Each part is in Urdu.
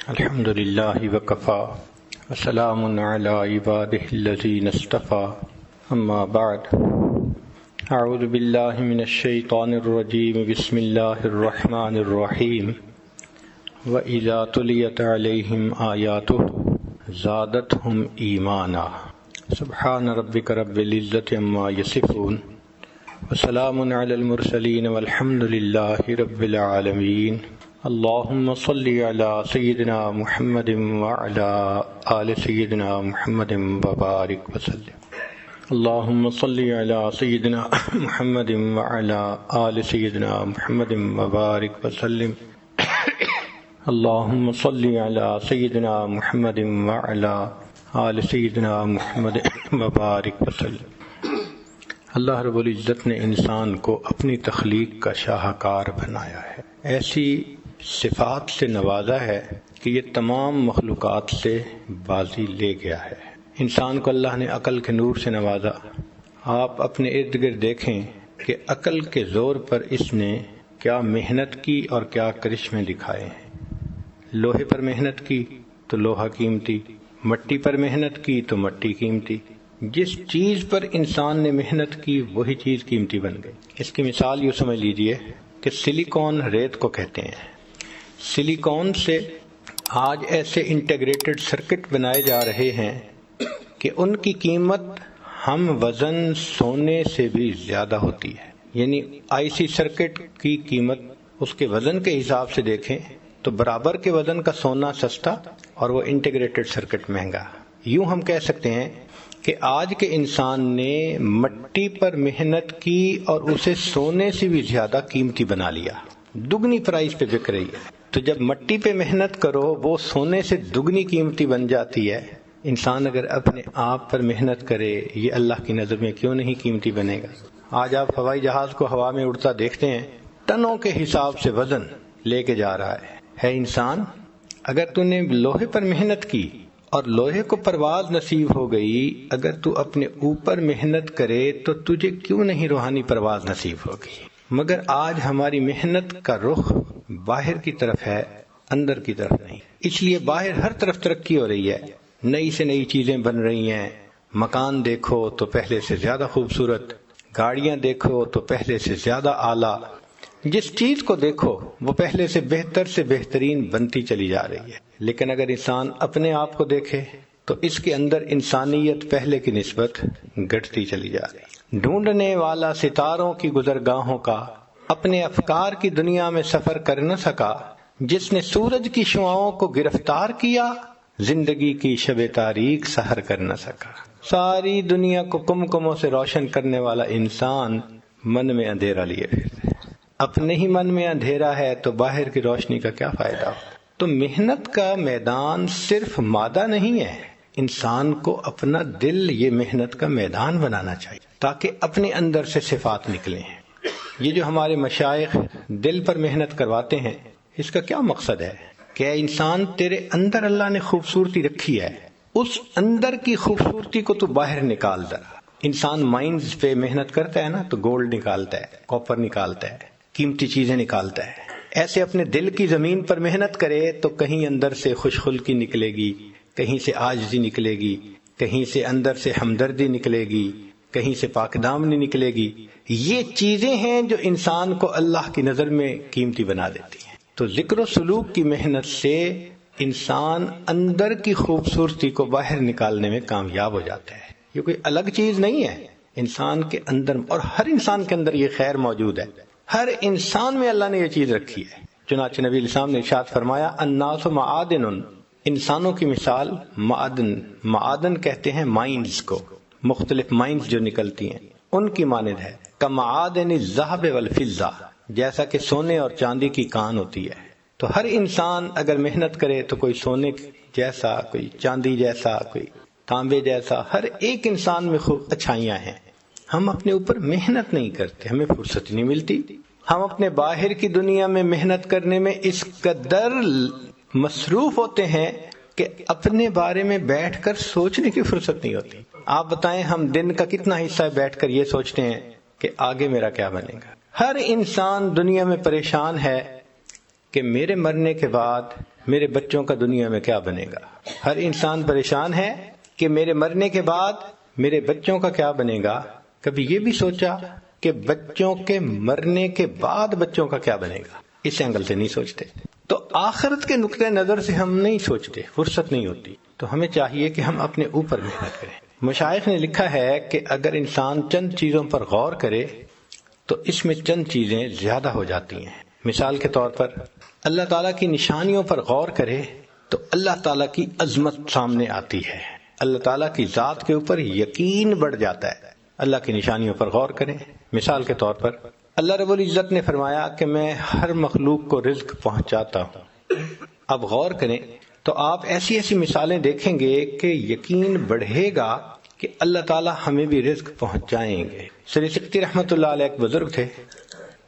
الحمد للہ وکفا وسلام علی عبادہ الذین اصطفا اما بعد اعوذ باللہ من الشیطان الرجیم بسم اللہ الرحمن الرحیم وَإِذَا تُلِيَتْ عَلَيْهِمْ آیَاتُهُ زَادَتْهُمْ ایمانا سبحان ربک رب العزۃ عما یصفون وسلام علی المرسلین والحمد للہ رب العالمین اللهم صل على سيدنا محمد وعلى آل سيدنا محمد وبارك وسلم اللهم صل على سيدنا محمد وعلى آل سيدنا محمد وبارك وسلم اللهم صل على سيدنا محمد وعلى آل سيدنا محمد وبارك وسلم۔ اللہ رب العزت نے انسان کو اپنی تخلیق کا شاہکار بنایا ہے، ایسی صفات سے نوازا ہے کہ یہ تمام مخلوقات سے بازی لے گیا ہے۔ انسان کو اللہ نے عقل کے نور سے نوازا۔ آپ اپنے ارد گرد دیکھیں کہ عقل کے زور پر اس نے کیا محنت کی اور کیا کرشمے دکھائے ہیں۔ لوہے پر محنت کی تو لوہا قیمتی، مٹی پر محنت کی تو مٹی قیمتی۔ جس چیز پر انسان نے محنت کی وہی چیز قیمتی بن گئی۔ اس کی مثال یوں سمجھ لیجئے کہ سلیکون ریت کو کہتے ہیں۔ سلیکون سے آج ایسے انٹیگریٹڈ سرکٹ بنائے جا رہے ہیں کہ ان کی قیمت ہم وزن سونے سے بھی زیادہ ہوتی ہے۔ یعنی آئی سی سرکٹ کی قیمت اس کے وزن کے حساب سے دیکھیں تو برابر کے وزن کا سونا سستا اور وہ انٹیگریٹڈ سرکٹ مہنگا۔ یوں ہم کہہ سکتے ہیں کہ آج کے انسان نے مٹی پر محنت کی اور اسے سونے سے بھی زیادہ قیمتی بنا لیا، دگنی پرائز پہ بک رہی ہے۔ تو جب مٹی پہ محنت کرو وہ سونے سے دگنی قیمتی بن جاتی ہے، انسان اگر اپنے آپ پر محنت کرے یہ اللہ کی نظر میں کیوں نہیں قیمتی بنے گا؟ آج آپ ہوائی جہاز کو ہوا میں اڑتا دیکھتے ہیں، ٹنوں کے حساب سے وزن لے کے جا رہا ہے انسان، اگر تو نے لوہے پر محنت کی اور لوہے کو پرواز نصیب ہو گئی، اگر تو اپنے اوپر محنت کرے تو تجھے کیوں نہیں روحانی پرواز نصیب ہوگی؟ مگر آج ہماری محنت کا رخ باہر کی طرف ہے، اندر کی طرف نہیں۔ اس لیے باہر ہر طرف ترقی ہو رہی ہے، نئی سے نئی چیزیں بن رہی ہیں، مکان دیکھو تو پہلے سے زیادہ خوبصورت، گاڑیاں دیکھو تو پہلے سے زیادہ اعلیٰ، جس چیز کو دیکھو وہ پہلے سے بہترین بنتی چلی جا رہی ہے۔ لیکن اگر انسان اپنے آپ کو دیکھے تو اس کے اندر انسانیت پہلے کی نسبت گھٹتی چلی جا رہی ہے۔ ڈھونڈنے والا ستاروں کی گزرگاہوں کا اپنے افکار کی دنیا میں سفر کر نہ سکا، جس نے سورج کی شعاؤں کو گرفتار کیا، زندگی کی شب تاریک سحر کر نہ سکا۔ ساری دنیا کو کمکموں سے روشن کرنے والا انسان من میں اندھیرا لیے پھرتا ہے۔ اپنے ہی من میں اندھیرا ہے تو باہر کی روشنی کا کیا فائدہ ہو؟ تو محنت کا میدان صرف مادہ نہیں ہے، انسان کو اپنا دل یہ محنت کا میدان بنانا چاہیے تاکہ اپنے اندر سے صفات نکلیں۔ یہ جو ہمارے مشائخ دل پر محنت کرواتے ہیں، اس کا کیا مقصد ہے کہ اے انسان تیرے اندر اللہ نے خوبصورتی رکھی ہے، اس اندر کی خوبصورتی کو تو باہر نکال ذرا۔ انسان مائنز پہ محنت کرتا ہے نا تو گولڈ نکالتا ہے، کاپر نکالتا ہے، قیمتی چیزیں نکالتا ہے۔ ایسے اپنے دل کی زمین پر محنت کرے تو کہیں اندر سے خوش خلقی نکلے گی، کہیں سے عاجزی نکلے گی، کہیں سے اندر سے ہمدردی نکلے گی، کہیں سے پاک دامنی نکلے گی۔ یہ چیزیں ہیں جو انسان کو اللہ کی نظر میں قیمتی بنا دیتی ہیں۔ تو ذکر و سلوک کی محنت سے انسان اندر کی خوبصورتی کو باہر نکالنے میں کامیاب ہو جاتا ہے۔ یہ کوئی الگ چیز نہیں ہے، انسان کے اندر، اور ہر انسان کے اندر یہ خیر موجود ہے، ہر انسان میں اللہ نے یہ چیز رکھی ہے۔ چنانچہ نبی علیہ السلام نے ارشاد فرمایا الناس معادن، انسانوں کی مثال معادن کہتے ہیں مائنز کو، مختلف مائنز جو نکلتی ہیں ان کی مانند ہے۔ کمعادن الذهب والفضہ، جیسا کہ سونے اور چاندی کی کان ہوتی ہے۔ تو ہر انسان اگر محنت کرے تو کوئی سونے جیسا، کوئی چاندی جیسا، کوئی تانبے جیسا، ہر ایک انسان میں خوب اچھائیاں ہیں۔ ہم اپنے اوپر محنت نہیں کرتے، ہمیں فرصت نہیں ملتی۔ ہم اپنے باہر کی دنیا میں محنت کرنے میں اس قدر مصروف ہوتے ہیں کہ اپنے بارے میں بیٹھ کر سوچنے کی فرصت نہیں ہوتی۔ آپ بتائیں ہم دن کا کتنا حصہ بیٹھ کر یہ سوچتے ہیں کہ آگے میرا کیا بنے گا؟ ہر انسان دنیا میں پریشان ہے کہ میرے مرنے کے بعد میرے بچوں کا دنیا میں کیا بنے گا؟ ہر انسان پریشان ہے کہ میرے مرنے کے بعد میرے بچوں کا کیا بنے گا؟ کبھی یہ بھی سوچا کہ بچوں کے مرنے کے بعد بچوں کا کیا بنے گا؟ اس اینگل سے نہیں سوچتے. تو آخرت کے نقطۂ نظر سے ہم نہیں سوچتے، فرصت نہیں ہوتی. تو ہمیں چاہیے کہ ہم اپنے اوپر محنت کریں. مشائخ نے لکھا ہے کہ اگر انسان چند چیزوں پر غور کرے تو اس میں چند چیزیں زیادہ ہو جاتی ہیں. مثال کے طور پر اللہ تعالیٰ کی نشانیوں پر غور کرے تو اللہ تعالیٰ کی عظمت سامنے آتی ہے، اللہ تعالیٰ کی ذات کے اوپر یقین بڑھ جاتا ہے. اللہ کی نشانیوں پر غور کریں. مثال کے طور پر اللہ رب العزت نے فرمایا کہ میں ہر مخلوق کو رزق پہنچاتا ہوں. اب غور کریں تو آپ ایسی ایسی مثالیں دیکھیں گے کہ یقین بڑھے گا کہ اللہ تعالیٰ ہمیں بھی رزق پہنچائیں گے. سری سکتی رحمۃ اللہ علیہ ایک بزرگ تھے.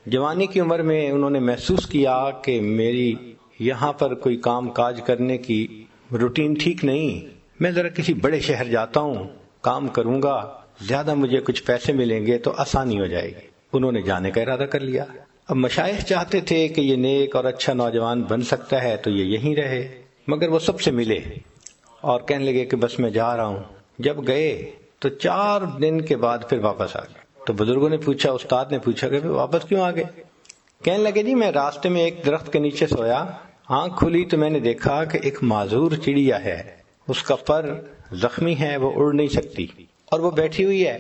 جوانی کی عمر میں انہوں نے محسوس کیا کہ میری یہاں پر کوئی کام کاج کرنے کی روٹین ٹھیک نہیں، میں ذرا کسی بڑے شہر جاتا ہوں، کام کروں گا، زیادہ مجھے کچھ پیسے ملیں گے تو آسانی ہو جائے گی. انہوں نے جانے کا ارادہ کر لیا. اب مشائخ چاہتے تھے کہ یہ نیک اور اچھا نوجوان بن سکتا ہے تو یہ یہیں رہے، مگر وہ سب سے ملے اور کہنے لگے کہ بس میں جا رہا ہوں. جب گئے تو 4 دن کے بعد پھر واپس آ گئے. تو بزرگوں نے پوچھا، استاد نے پوچھا کہ واپس کیوں آ گئے؟ کہنے لگے جی میں راستے میں ایک درخت کے نیچے سویا، آنکھ کھلی تو میں نے دیکھا کہ ایک معذور چڑیا ہے، اس کا پر زخمی ہے، وہ اڑ نہیں سکتی اور وہ بیٹھی ہوئی ہے،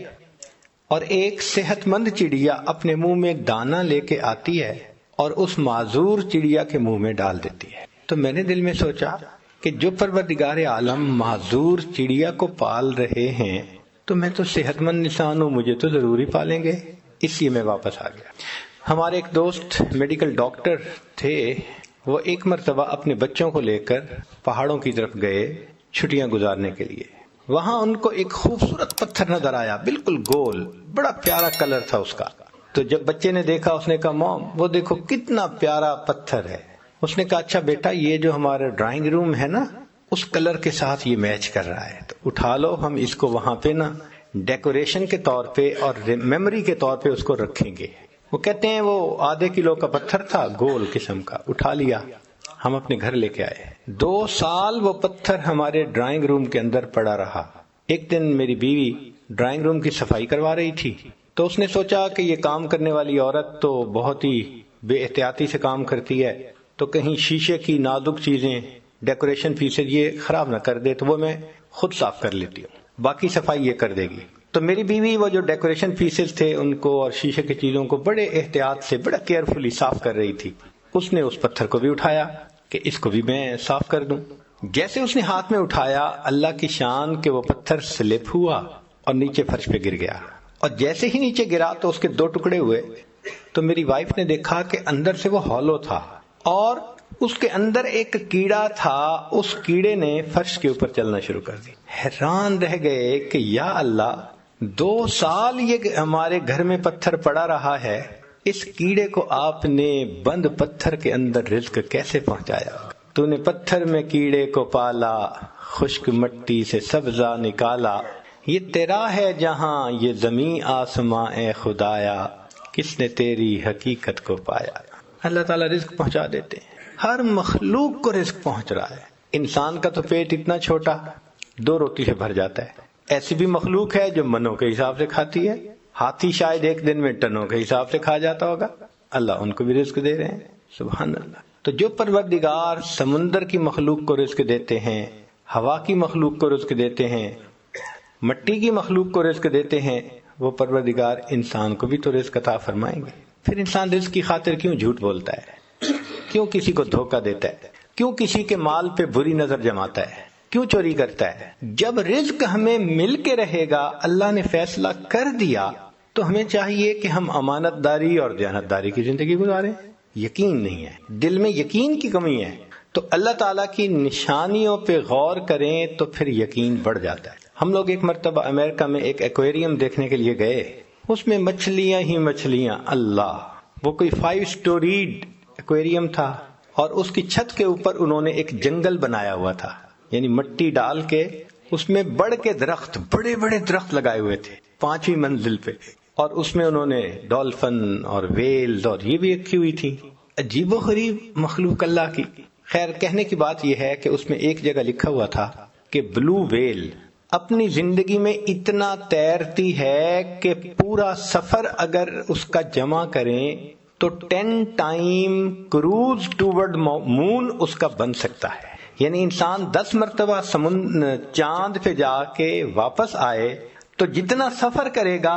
اور ایک صحت مند چڑیا اپنے منہ میں ایک دانہ لے کے آتی ہے اور اس معذور چڑیا کے منہ میں ڈال دیتی ہے. تو میں نے دل میں سوچا کہ جو پروردگار عالم معذور چڑیا کو پال رہے ہیں تو میں تو صحت مند انسان ہوں، مجھے تو ضروری پالیں گے. اس لیے میں واپس آ گیا. ہمارے ایک دوست میڈیکل ڈاکٹر تھے، وہ ایک مرتبہ اپنے بچوں کو لے کر پہاڑوں کی طرف گئے چھٹیاں گزارنے کے لیے. وہاں ان کو ایک خوبصورت پتھر نظر آیا، بالکل گول، بڑا پیارا کلر تھا اس کا. تو جب بچے نے دیکھا اس نے کہا موم وہ دیکھو کتنا پیارا پتھر ہے. اس نے کہا اچھا بیٹا یہ جو ہمارا ڈرائنگ روم ہے نا اس کلر کے ساتھ یہ میچ کر رہا ہے، تو اٹھا لو، ہم اس کو وہاں پہ نا ڈیکوریشن کے طور پہ اور میموری کے طور پہ اس کو رکھیں گے. وہ کہتے ہیں وہ ½ کلو کا پتھر تھا، گول قسم کا. اٹھا لیا، ہم اپنے گھر لے کے آئے. 2 سال وہ پتھر ہمارے ڈرائنگ روم کے اندر پڑا رہا. ایک دن میری بیوی ڈرائنگ روم کی صفائی کروا رہی تھی تو اس نے سوچا کہ یہ کام کرنے والی عورت تو بہت ہی بے احتیاطی سے کام کرتی ہے، تو کہیں شیشے کی نازک چیزیں، ڈیکوریشن پیسز یہ خراب نہ کر دے، تو وہ میں خود صاف کر لیتی ہوں، باقی صفائی یہ کر دے گی. تو میری بیوی وہ جو ڈیکوریشن پیسز تھے ان کو اور شیشے کی چیزوں کو بڑے احتیاط سے بڑا کیئرفلی صاف کر رہی تھی. اس نے اس پتھر کو بھی اٹھایا کہ اس کو بھی میں صاف کر دوں. جیسے اس نے ہاتھ میں اٹھایا، اللہ کی شان کہ وہ پتھر سلپ ہوا اور نیچے فرش پہ گر گیا. اور جیسے ہی نیچے گرا تو اس کے 2 ٹکڑے ہوئے. تو میری وائف نے دیکھا کہ اندر سے وہ ہالو تھا اور اس کے اندر ایک کیڑا تھا. اس کیڑے نے فرش کے اوپر چلنا شروع کر دی. حیران رہ گئے کہ یا اللہ 2 سال یہ ہمارے گھر میں پتھر پڑا رہا ہے، اس کیڑے کو آپ نے بند پتھر کے اندر رزق کیسے پہنچایا؟ تو نے پتھر میں کیڑے کو پالا، خشک مٹی سے سبزہ نکالا. یہ تیرا ہے جہاں یہ زمین آسماں اے خدایا، کس نے تیری حقیقت کو پایا. اللہ تعالیٰ رزق پہنچا دیتے ہیں، ہر مخلوق کو رزق پہنچ رہا ہے. انسان کا تو پیٹ اتنا چھوٹا 2 روٹی سے بھر جاتا ہے. ایسی بھی مخلوق ہے جو منوں کے حساب سے کھاتی ہے. ہاتھی شاید ایک دن میں ٹنوں کے حساب سے کھا جاتا ہوگا. اللہ ان کو بھی رزق دے رہے ہیں، سبحان اللہ. تو جو پروردگار سمندر کی مخلوق کو رزق دیتے ہیں، ہوا کی مخلوق کو رزق دیتے ہیں، مٹی کی مخلوق کو رزق دیتے ہیں، وہ پروردگار انسان کو بھی تو رزق عطا فرمائیں گے. پھر انسان رزق کی خاطر کیوں جھوٹ بولتا ہے؟ کیوں کسی کو دھوکہ دیتا ہے؟ کیوں کسی کے مال پہ بری نظر جماتا ہے؟ کیوں چوری کرتا ہے؟ جب رزق ہمیں مل کے رہے گا، اللہ نے فیصلہ کر دیا، تو ہمیں چاہیے کہ ہم امانت داری اور دیانتداری کی زندگی گزاریں. یقین نہیں ہے، دل میں یقین کی کمی ہے، تو اللہ تعالیٰ کی نشانیوں پہ غور کریں تو پھر یقین بڑھ جاتا ہے. ہم لوگ ایک مرتبہ امریکہ میں ایک ایکویریم دیکھنے کے لیے گئے. اس میں مچھلیاں ہی مچھلیاں. اللہ، وہ کوئی 5 سٹوریڈ ایکویریم تھا اور اس کی چھت کے اوپر انہوں نے ایک جنگل بنایا ہوا تھا، یعنی مٹی ڈال کے اس میں بڑھ کے درخت، بڑے بڑے درخت لگائے ہوئے تھے 5ویں منزل پہ، اور اس میں انہوں نے ڈولفن اور ویلز اور یہ بھی رکھی ہوئی تھی. عجیب و غریب مخلوق اللہ کی. خیر کہنے کی بات یہ ہے کہ اس میں ایک جگہ لکھا ہوا تھا کہ بلو ویل اپنی زندگی میں اتنا تیرتی ہے کہ پورا سفر اگر اس کا جمع کریں تو 10 ٹائم کروز ٹوورڈ مون اس کا بن سکتا ہے. یعنی انسان 10 مرتبہ چاند پہ جا کے واپس آئے تو جتنا سفر کرے گا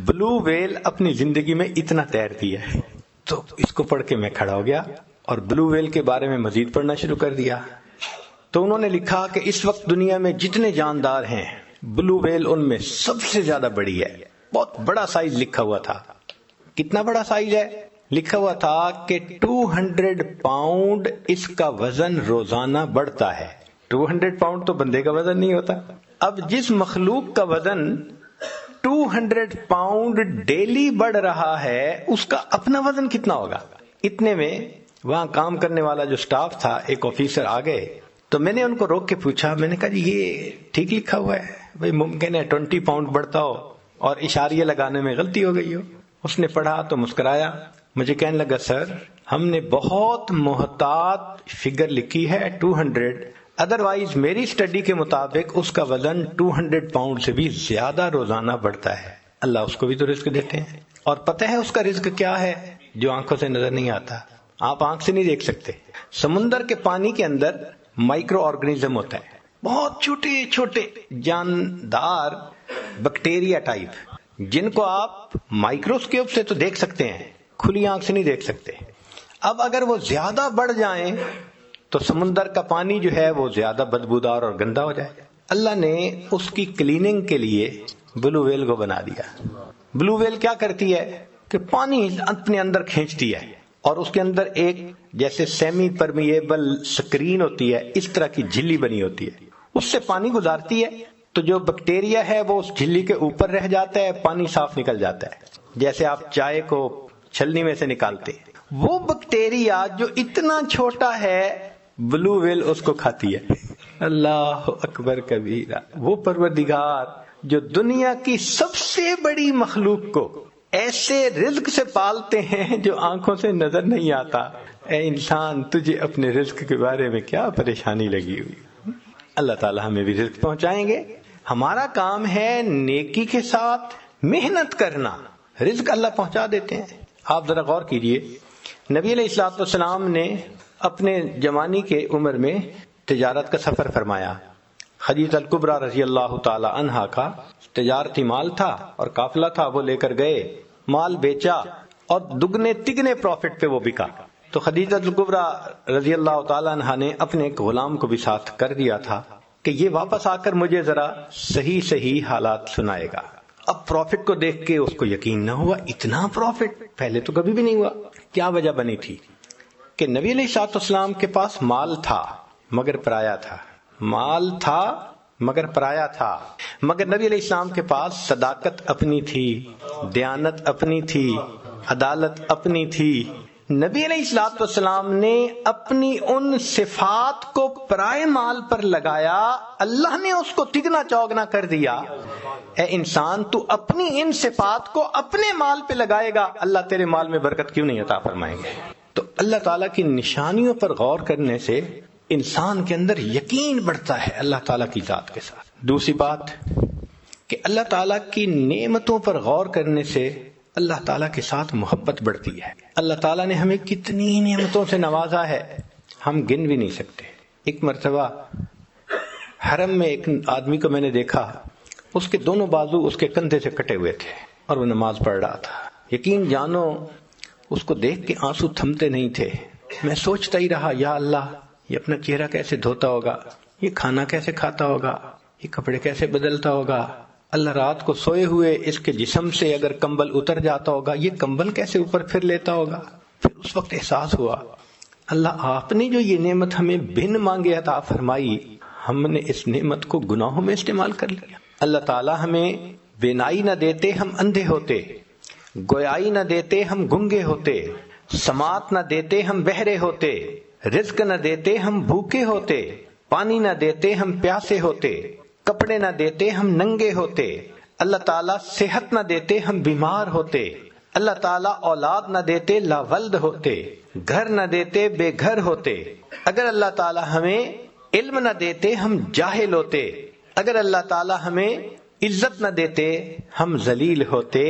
بلو ویل اپنی زندگی میں اتنا تیرتی ہے. تو اس کو پڑھ کے میں کھڑا ہو گیا اور بلو ویل کے بارے میں مزید پڑھنا شروع کر دیا. تو انہوں نے لکھا کہ اس وقت دنیا میں جتنے جاندار ہیں بلو ویل ان میں سب سے زیادہ بڑی ہے. بہت بڑا سائز لکھا ہوا تھا. کتنا بڑا سائز ہے؟ لکھا ہوا تھا کہ 200 پاؤنڈ اس کا وزن روزانہ بڑھتا ہے. 200 پاؤنڈ تو بندے کا وزن نہیں ہوتا. اب جس مخلوق کا وزن 200 پاؤنڈ ڈیلی بڑھ رہا ہے اس کا اپنا وزن کتنا ہوگا؟ اتنے میں وہاں کام کرنے والا جو سٹاف تھا ایک آفیسر آ گئے. تو میں نے ان کو روک کے پوچھا, میں نے کہا جی یہ ٹھیک لکھا ہوا ہے بھئی؟ ممکن ہے 20 پاؤنڈ بڑھتا ہو اور اشاریہ لگانے میں غلطی ہو گئی ہو. اس نے پڑھا تو مسکرایا. مجھے کہنے لگا سر ہم نے بہت محتاط فگر لکھی ہے 200, ادروائز میری اسٹڈی کے مطابق اس کا وزن 200 پاؤنڈ سے بھی زیادہ روزانہ بڑھتا ہے. اللہ اس کو بھی تو رزق دیتے ہیں. اور پتہ ہے اس کا رزق کیا ہے جو آنکھوں سے نظر نہیں آتا, آپ آنکھ سے نہیں دیکھ سکتے. سمندر کے پانی کے اندر مائکرو آرگنیزم ہوتا ہے, بہت چھوٹے چھوٹے جاندار بیکٹیریا ٹائپ, جن کو آپ مائکروسکوپ سے تو دیکھ سکتے ہیں, کھلی آنکھ سے نہیں دیکھ سکتے. اب اگر وہ زیادہ بڑھ جائیں تو سمندر کا پانی جو ہے وہ زیادہ بدبودار اور گندا ہو جائے. اللہ نے اس کی کلیننگ کے لیے بلو ویل کو بنا دیا. بلو ویل کیا کرتی ہے کہ پانی اپنے اندر کھینچتی ہے اور اس کے اندر ایک جیسے سیمی پرمیبل سکرین ہوتی ہے, اس طرح کی جھلی بنی ہوتی ہے, اس سے پانی گزارتی ہے تو جو بیکٹیریا ہے وہ اس جھلی کے اوپر رہ جاتا ہے, پانی صاف نکل جاتا ہے. جیسے آپ چائے کو چھلنی میں سے نکالتے ہیں, وہ بیکٹیریا جو اتنا چھوٹا ہے بلو ویل اس کو کھاتی ہے. اللہ اکبر کبیرہ. وہ پروردگار جو دنیا کی سب سے بڑی مخلوق کو ایسے رزق سے پالتے ہیں جو آنکھوں سے نظر نہیں آتا. اے انسان تجھے اپنے رزق کے بارے میں کیا پریشانی لگی ہوئی؟ اللہ تعالی ہمیں بھی رزق پہنچائیں گے. ہمارا کام ہے نیکی کے ساتھ محنت کرنا, رزق اللہ پہنچا دیتے ہیں. آپ ذرا غور کیجئے, نبی علیہ الصلوۃ والسلام نے اپنے جوانی کے عمر میں تجارت کا سفر فرمایا. خدیجہ الکبریٰ رضی اللہ تعالی عنہا کا تجارتی مال تھا اور قافلہ تھا, وہ لے کر گئے, مال بیچا اور دگنے تگنے پروفٹ پہ وہ بکا. تو خدیجہ الکبریٰ رضی اللہ تعالی عنہا نے اپنے ایک غلام کو بھی ساتھ کر دیا تھا کہ یہ واپس آ کر مجھے ذرا صحیح حالات سنائے گا. اب پروفٹ کو دیکھ کے اس کو یقین نہ ہوا, اتنا پروفٹ پہلے تو کبھی بھی نہیں ہوا. کیا وجہ بنی تھی کہ نبی علیہ الصلوۃ والسلام کے پاس مال تھا مگر پرایا تھا, مال تھا مگر پرایا تھا. مگر نبی علیہ السلام کے پاس صداقت اپنی تھی, دیانت اپنی تھی, عدالت اپنی تھی. نبی علیہ الصلوۃ والسلام نے اپنی ان صفات کو پرائے مال پر لگایا, اللہ نے اس کو تگنا چوگنا کر دیا. اے انسان تو اپنی ان صفات کو اپنے مال پہ لگائے گا, اللہ تیرے مال میں برکت کیوں نہیں عطا فرمائیں گے؟ تو اللہ تعالیٰ کی نشانیوں پر غور کرنے سے انسان کے اندر یقین بڑھتا ہے اللہ تعالیٰ کی ذات کے ساتھ. دوسری بات کہ اللہ تعالیٰ کی نعمتوں پر غور کرنے سے اللہ تعالیٰ کے ساتھ محبت بڑھتی ہے. اللہ تعالیٰ نے ہمیں کتنی نعمتوں سے نوازا ہے, ہم گن بھی نہیں سکتے. ایک مرتبہ حرم میں ایک آدمی کو میں نے دیکھا, اس کے دونوں بازو اس کے کندھے سے کٹے ہوئے تھے اور وہ نماز پڑھ رہا تھا. یقین جانو اس کو دیکھ کے آنسو تھمتے نہیں تھے. میں سوچتا ہی رہا, یا اللہ یہ اپنا چہرہ کیسے دھوتا ہوگا, یہ کھانا کیسے کھاتا ہوگا, یہ کپڑے کیسے بدلتا ہوگا. اللہ رات کو سوئے ہوئے اس کے جسم سے اگر کمبل اتر جاتا ہوگا, یہ کمبل کیسے اوپر پھر لیتا ہوگا. پھر اس وقت احساس ہوا اللہ آپ نے جو یہ نعمت ہمیں بن مانگے عطا فرمائی, ہم نے اس نعمت کو گناہوں میں استعمال کر لیا. اللہ تعالی ہمیں بینائی نہ دیتے ہم اندھے ہوتے, گویائی نہ دیتے ہم گنگے ہوتے, سماعت نہ دیتے ہم بہرے ہوتے, رزق نہ دیتے ہم بھوکے ہوتے, پانی نہ دیتے ہم پیاسے ہوتے, کپڑے نہ دیتے ہم ننگے ہوتے, اللہ تعالیٰ صحت نہ دیتے ہم بیمار ہوتے. اللہ تعالیٰ اولاد نہ دیتے لاولد ہوتے، گھر نہ دیتے بے گھر ہوتے۔ اگر اللہ تعالیٰ ہمیں علم نہ دیتے ہم جاہل ہوتے، اگر اللہ تعالیٰ ہمیں عزت نہ دیتے ہم ذلیل ہوتے۔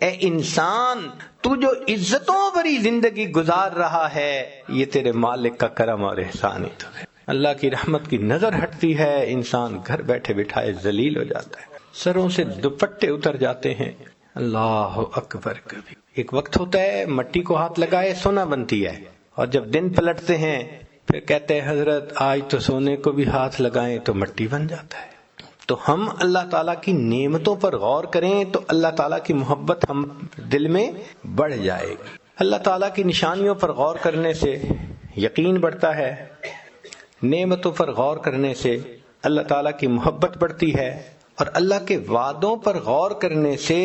اے انسان، تو جو عزتوں بھری زندگی گزار رہا ہے یہ تیرے مالک کا کرم اور احسان ہی تو ہے۔ اللہ کی رحمت کی نظر ہٹتی ہے، انسان گھر بیٹھے بٹھائے ذلیل ہو جاتا ہے، سروں سے دوپٹے اتر جاتے ہیں۔ اللہ اکبر کبھی۔ ایک وقت ہوتا ہے مٹی کو ہاتھ لگائے سونا بنتی ہے، اور جب دن پلٹتے ہیں پھر کہتے ہیں حضرت آج تو سونے کو بھی ہاتھ لگائیں تو مٹی بن جاتا ہے۔ تو ہم اللہ تعالیٰ کی نعمتوں پر غور کریں تو اللہ تعالیٰ کی محبت ہم دل میں بڑھ جائے گی۔ اللہ تعالیٰ کی نشانیوں پر غور کرنے سے یقین بڑھتا ہے، نعمتوں پر غور کرنے سے اللہ تعالیٰ کی محبت بڑھتی ہے، اور اللہ کے وعدوں پر غور کرنے سے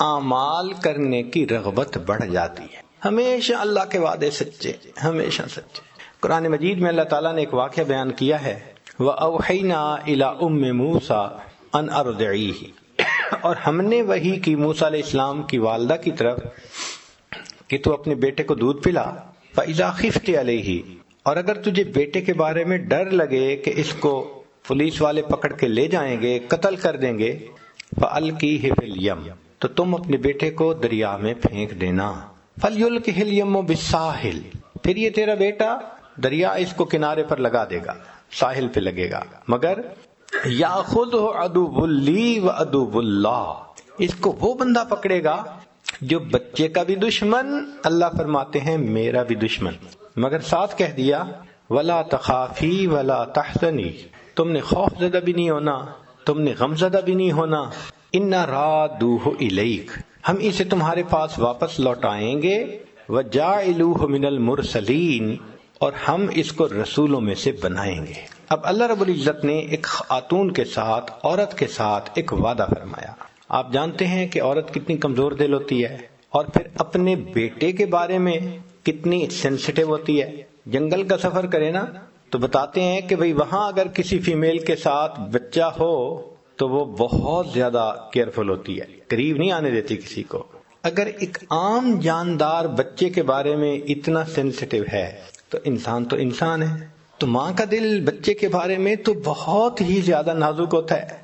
اعمال کرنے کی رغبت بڑھ جاتی ہے۔ ہمیشہ اللہ کے وعدے سچے، ہمیشہ سچے۔ قرآن مجید میں اللہ تعالیٰ نے ایک واقعہ بیان کیا ہے، وَأَوْحَيْنَا إِلَىٰ أُمِّ مُوسَىٰ أَنْ أَرْضِعِيهِ، اور ہم نے وحی کی موسیٰ علیہ السلام کی والدہ کی طرف کہ تو اپنے بیٹے کو دودھ پلا، فَإِذَا خِفْتِ عَلَيْهِ، اور اگر تجھے بیٹے کے بارے میں ڈر لگے کہ اس کو پولیس والے پکڑ کے لے جائیں گے، قتل کر دیں گے، فَأَلْقِيهِ فِي الْيَمِّ، تو تم اپنے بیٹے کو دریا میں پھینک دینا، فَلْيُلْقِهِ الْيَمُّ بِالسَّاحِلِ، پھر یہ تیرا بیٹا دریا اس کو کنارے پر لگا دے گا، ساحل پہ لگے گا، مگر یاخذہ عدو لی و عدو اللہ، اس کو وہ بندہ پکڑے گا جو بچے کا بھی دشمن، اللہ فرماتے ہیں میرا بھی دشمن، مگر ساتھ کہہ دیا ولا تخافی ولا تحزنی، تم نے خوف زدہ بھی نہیں ہونا، تم نے غم زدہ بھی نہیں ہونا، انا رادوہ الیک، ہم اسے تمہارے پاس واپس لوٹائیں گے، وجاعلوہ من المرسلین، اور ہم اس کو رسولوں میں سے بنائیں گے۔ اب اللہ رب العزت نے ایک خاتون کے ساتھ، عورت کے ساتھ ایک وعدہ فرمایا۔ آپ جانتے ہیں کہ عورت کتنی کمزور دل ہوتی ہے، اور پھر اپنے بیٹے کے بارے میں کتنی سینسیٹیو ہوتی ہے۔ جنگل کا سفر کرے نا تو بتاتے ہیں کہ بھئی وہاں اگر کسی فیمیل کے ساتھ بچہ ہو تو وہ بہت زیادہ کیئرفل ہوتی ہے، قریب نہیں آنے دیتی کسی کو۔ اگر ایک عام جاندار بچے کے بارے میں اتنا سینسیٹیو ہے تو انسان ہے، تو ماں کا دل بچے کے بارے میں تو بہت ہی زیادہ نازک ہوتا ہے۔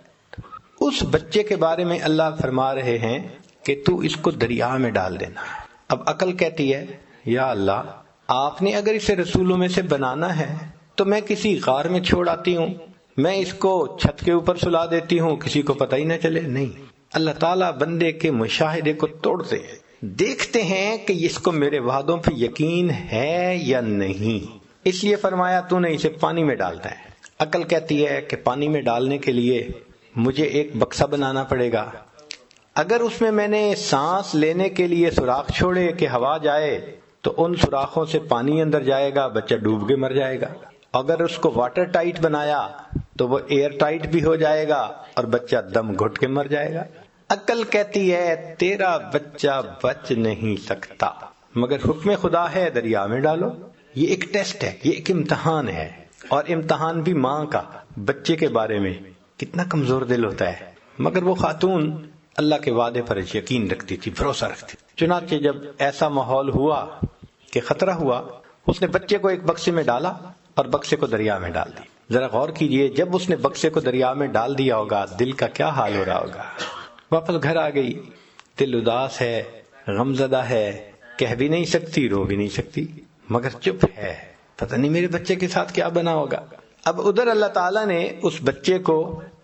اس بچے کے بارے میں اللہ فرما رہے ہیں کہ تو اس کو دریا میں ڈال دینا۔ اب عقل کہتی ہے یا اللہ، آپ نے اگر اسے رسولوں میں سے بنانا ہے تو میں کسی غار میں چھوڑ آتی ہوں، میں اس کو چھت کے اوپر سلا دیتی ہوں، کسی کو پتہ ہی نہ چلے۔ نہیں، اللہ تعالیٰ بندے کے مشاہدے کو توڑتے ہیں، دیکھتے ہیں کہ اس کو میرے وعدوں پہ یقین ہے یا نہیں، اس لیے فرمایا تو نے اسے پانی میں ڈالنا ہے۔ عقل کہتی ہے کہ پانی میں ڈالنے کے لیے مجھے ایک بکسا بنانا پڑے گا، اگر اس میں نے سانس لینے کے لیے سوراخ چھوڑے کہ ہوا جائے تو ان سوراخوں سے پانی اندر جائے گا، بچہ ڈوب کے مر جائے گا۔ اگر اس کو واٹر ٹائٹ بنایا تو وہ ایئر ٹائٹ بھی ہو جائے گا اور بچہ دم گھٹ کے مر جائے گا۔ عقل کہتی ہے تیرا بچہ بچ نہیں سکتا، مگر حکم خدا ہے دریا میں ڈالو۔ یہ ایک ٹیسٹ ہے، یہ ایک امتحان ہے، اور امتحان بھی ماں کا بچے کے بارے میں۔ کتنا کمزور دل ہوتا ہے، مگر وہ خاتون اللہ کے وعدے پر یقین رکھتی تھی، بھروسہ رکھتی تھی۔ چنانچہ جب ایسا ماحول ہوا کہ خطرہ ہوا، اس نے بچے کو ایک بکسے میں ڈالا اور بکسے کو دریا میں ڈال دی۔ ذرا غور کیجئے، جب اس نے بکسے کو دریا میں ڈال دیا ہوگا دل کا کیا حال ہو رہا ہوگا۔ واپس گھر آ گئی، دل اداس ہے، غمزدہ ہے، کہہ بھی نہیں سکتی، رو بھی نہیں سکتی، مگر چپ ہے، پتہ نہیں میرے بچے کے ساتھ کیا بنا ہوگا۔ اب ادھر اللہ تعالیٰ نے اس بچے کو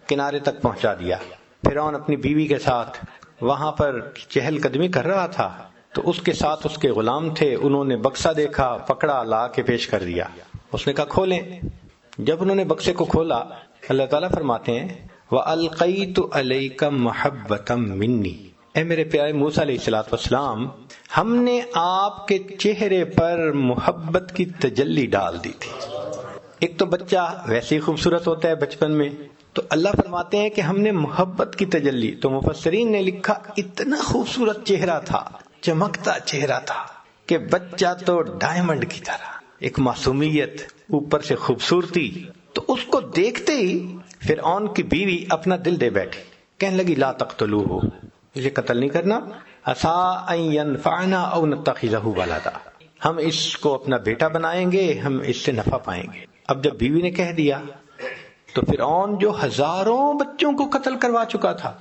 کنارے تک پہنچا دیا۔ فرعون اپنی بیوی کے ساتھ وہاں پر چہل قدمی کر رہا تھا، تو اس کے ساتھ اس کے غلام تھے، انہوں نے بکسا دیکھا، پکڑا، لا کے پیش کر دیا۔ اس نے کہا کھولیں۔ جب انہوں نے بکسے کو کھولا، اللہ تعالیٰ فرماتے ہیں وَأَلْقَيْتُ عَلَيْكَ مَحَبَّةً مِّنِّي، اے میرے پیارے موسیٰ علیہ السلام، ہم نے آپ کے چہرے پر محبت کی تجلی ڈال دی تھی۔ ایک تو بچہ ویسے ہی خوبصورت ہوتا ہے بچپن میں، تو اللہ فرماتے ہیں کہ ہم نے محبت کی تجلی، تو مفسرین نے لکھا اتنا خوبصورت چہرہ تھا، چمکتا چہرہ تھا کہ بچہ تو ڈائمنڈ کی طرح، ایک معصومیت، اوپر سے خوبصورتی۔ تو اس کو دیکھتے ہی فرعون کی بیوی اپنا دل دے بیٹھی، کہنے لگی لا تقتلوہ، اسے قتل نہیں کرنا، عسا ان ینفعنا او نتخذہ ولدا، ہم اس کو اپنا بیٹا بنائیں گے، ہم اس سے نفع پائیں گے۔ اب جب بیوی نے کہہ دیا تو فرعون جو ہزاروں بچوں کو قتل کروا چکا تھا